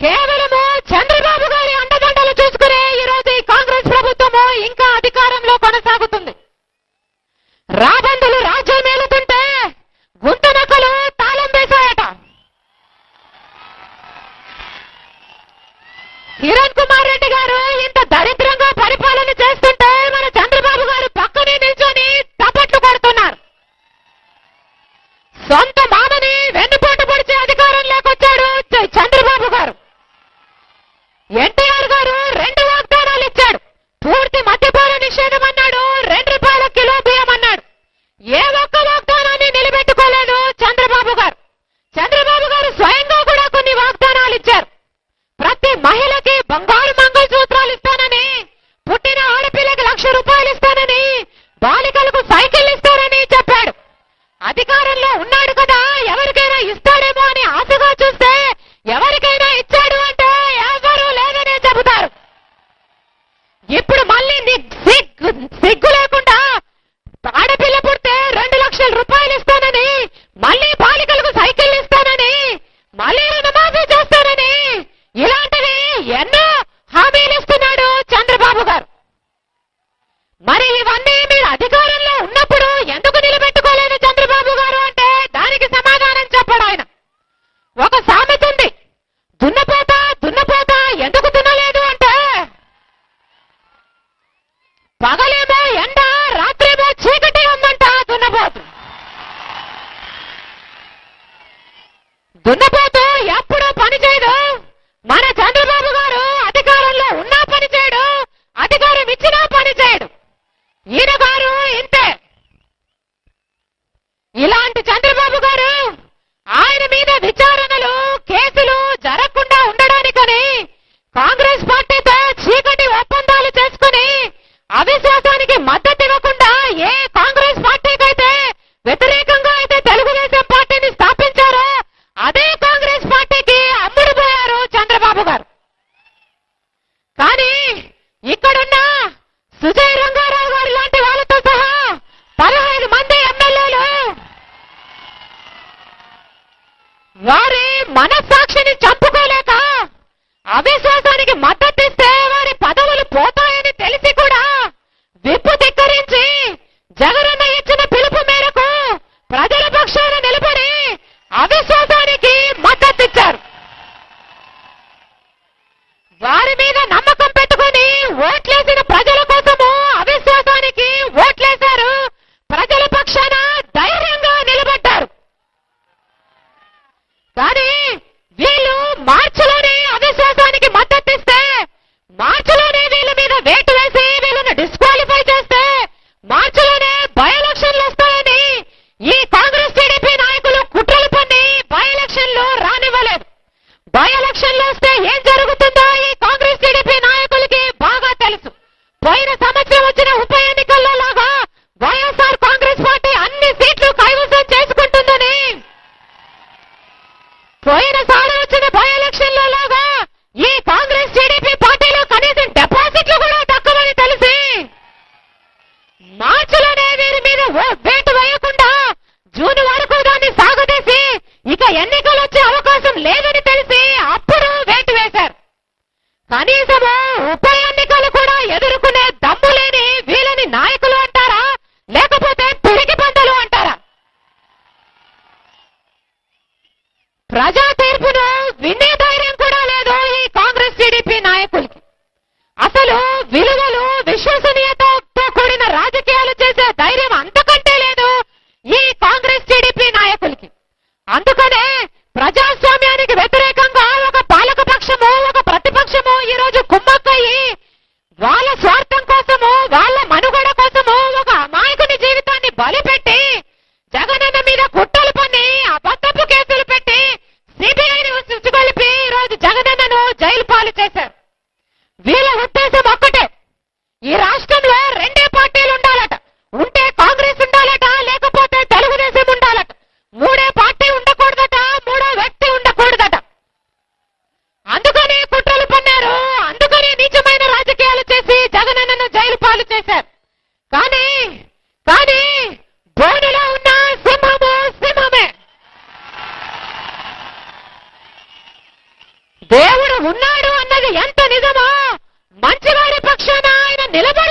కేవలము చంద్రబాబు గారి అండదండలు చూసుకునే ఈ రోజు ఈ కాంగ్రెస్ ప్రభుత్వము ఇంకా అధికారంలో కొనసాగుతుంది. రాబందులు రాజ్యం మేలుతుంటే గుంతనక్కలు తాళం వేశాయట. కిరణ్ కుమార్ రెడ్డి గారు ఇంత దరిద్రంగా పరిపాలన చేస్తుంటే మన చంద్రబాబు గారు పక్కనే నిల్చొని తపట్లు కొడుతున్నారు. సొంత మామని వెన్నుపోటు పొడిచే అధికారంలోకి వచ్చాడు చంద్రబాబు గారు. ఎన్టీఆర్ గారు 2 వాగ్దానాలు ఇచ్చాడు. పూర్తి మద్యపాన నిషేధం అన్నాడు, 2 రూపాయల కిలో బియ్యం అన్నాడు. ఏ ఒక్క వాగ్దానాన్ని నిలబెట్టుకోలేదు చంద్రబాబు గారు. చంద్రబాబు గారు స్వయంగా కూడా కొన్ని వాగ్దానాలు ఇచ్చారు. ప్రతి మహిళకి బంగారు మంగళసూత్రాలు ఇస్తానని, పుట్టిన ఆడపిల్లకి 1,00,000 రూపాయలు ఇస్తానని, బాలికలకు సైకిల్ ఇస్తానని చెప్పాడు. అధికారంలో ఉన్నాడు కదా, ఎవరికైనా ఇస్తాడేమో అని ఆశగా చూస్తే ఎవరికైనా ఇచ్చాడు అంటే ఎవరూ లేదనే చెబుతారు. ఇప్పుడు మళ్ళీ సిగ్గు లేకుండా ఆడపిల్ల పుడితే 2,00,000 రూపాయలు ఇస్తానని, మళ్ళీ బాలికలకు సైకిల్ ఇస్తానని, మళ్ళీ రుణమాఫీ చేస్తానని, ఇలాంటివి ఎన్నో హామీలు ఇస్తున్నాడు చంద్రబాబు గారు. మరి ఇవన్నీ మీరు అధికారంలో ఉన్నప్పుడు ఎందుకు నిలబెట్టుకోలేదు చంద్రబాబు గారు అంటే దానికి సమాధానం చెప్పడు ఆయన. ఒక సామెత ఉంది, దున్నపోత దున్నపోత ఎందుకు దున్నలేదు అంటే పగలేమో ఎండ, రాత్రేమో చీకటి ఉందంట దున్నపోతు. దున్నపోతు ఎప్పుడూ పని చేయదు. మన చంద్రబాబు గారు అధికారంలో ఉన్నా పని చేయడు, అధికారం ఇచ్చినా పని చేయడు. ఈయన గారు ఇంతే. ఇలాంటి చంద్రబాబు గారు ఆయన మీద విచారణలు, కేసులు జరగకుండా ఉండడానికని కాంగ్రెస్ పార్టీతో చీకటి ఒప్పందాలు చేసుకుని అవిశ్వాసానికి మద్దతు ఇవ్వకుండా ఏ కాంగ్రెస్ పార్టీకైతే వ్యతిరేకంగా అయితే తెలుగుదేశం పార్టీని స్థాపించారో అదే కాంగ్రెస్ పార్టీకి అమ్ముడుపోయారు చంద్రబాబు గారు. కానీ ఇక్కడున్న సుజయ్ రంగారావు గారు లాంటి వాళ్ళతో సహా 15 మంది ఎమ్మెల్యేలు వారి మనస్సాక్షిని చంపుకోలేక అవిశ్వాసానికి మద్దతిస్తే వారి పదవులు పోతాయని తెలిసి కూడా విప్పు ధిక్కరించి జగనన్న ఇచ్చిన పిలుపు మేరకు ప్రజల పక్షాన నిలబడి అవిశ్వాసానికి మద్దతిచ్చారు. వారి మీద నమ్మకం పెట్టుకుని ఓట్లేసిన ప్రజల కోసము అవిశ్వాసానికి ఓట్లేశారు. ప్రజల పక్షాన ధైర్యంగా నిలబడ్డారు. కానీ వీళ్ళు మార్చిలోనే అవిశ్వాసానికి మద్దతిస్తే, మార్చిలోనే వీళ్ళ మీద వేటు వేసి వీళ్ళని డిస్క్వాలిఫై చేస్తే, మార్చిలోనే బై ఎలక్షన్లు వస్తాయని ఈ కాంగ్రెస్ టీడీపీ నాయకులు కుట్రలు పన్ని బై ఎలక్షన్లు రానివ్వలేదు. బై ఎలక్షన్లు వస్తే ఏం జరుగుతుందో ఈ కాంగ్రెస్ టీడీపీ నాయకులకి బాగా తెలుసు. పోయిన సంవత్సరం వచ్చిన ఉప ఎన్నికల్లో లాగా వైఎస్ఆర్ కాంగ్రెస్ పార్టీ అన్ని సీట్లు కైవసం చేసుకుంటుందని, పోయినసారి వచ్చిన బై ఎలక్షన్లో లాగా ఈ కాంగ్రెస్ టీడీపీ పార్టీలో కనీసం డిపాజిట్లు కూడా తక్కువని తెలిసి మార్చిలోనే వీరి మీద వేటు వేయకుండా జూన్ వరకు దాన్ని సాగదీసి ఇక ఎన్నికలు వచ్చే అవకాశం లేదని తెలిసి అప్పుడు వేటు వేశారు. కనీసము ఉప ఎన్నికలు కూడా ఎదుర్కొనే దమ్ము లేని వీళ్ళని నాయకులు అంటారా, లేకపోతే పిరికి పంటలు అంటారా? ప్రజా తీర్పును వినే ధైర్యం కూడా లేదు ఈ కాంగ్రెస్ టీడీపీ నాయకులకి. అసలు విలువలు, విశ్వసనీయతతో కూడిన రాజకీయాలు చేసే ధైర్యం అంతకంటే లేదు ఈ కాంగ్రెస్ టీడీపీ నాయకులకి. అందుకనే ప్రజాస్వామ్యానికి వ్యతిరేకంగా ఒక పాలక పక్షము, ఒక ప్రతిపక్షము ఈ రోజు కుమ్మక్కయ్యి వాళ్ళ స్వార్థం కోసము, వాళ్ళ మనుగడ కోసము ఒక అమాయకుని జీవితాన్ని బలిపెట్టి జగనన్న మీద కుట్రలు పన్ని అబద్ధపు కేసులు పెట్టి సిబిఐని ఉచ్చుకొలిపి ఈ రోజు జగనన్నను జైలు పాలు చేశారు. వీళ్ళ ఉద్దేశం ఒక్కటే, ఈ రాష్ట్రంలో 2 పార్టీలు ఉండాలట. ఉంటే కాంగ్రెస్ ఉండాలట, లేకపోతే తెలుగుదేశం ఉండాలట. 3 పార్టీ ఉండకూడదట, 3వ వ్యక్తి ఉండకూడదట. అందుకని కుట్రలు పన్నారు, అందుకని నీచమైన రాజకీయాలు చేసి జగనన్నను జైలు పాలు చేశారు. కానీ బోనులో ఉన్న సింహము సింహమే. దేవుడు ఉన్నాడు అన్నది ఎంత నిజమో మంచివారి పక్షాన ఆయన నిలబడి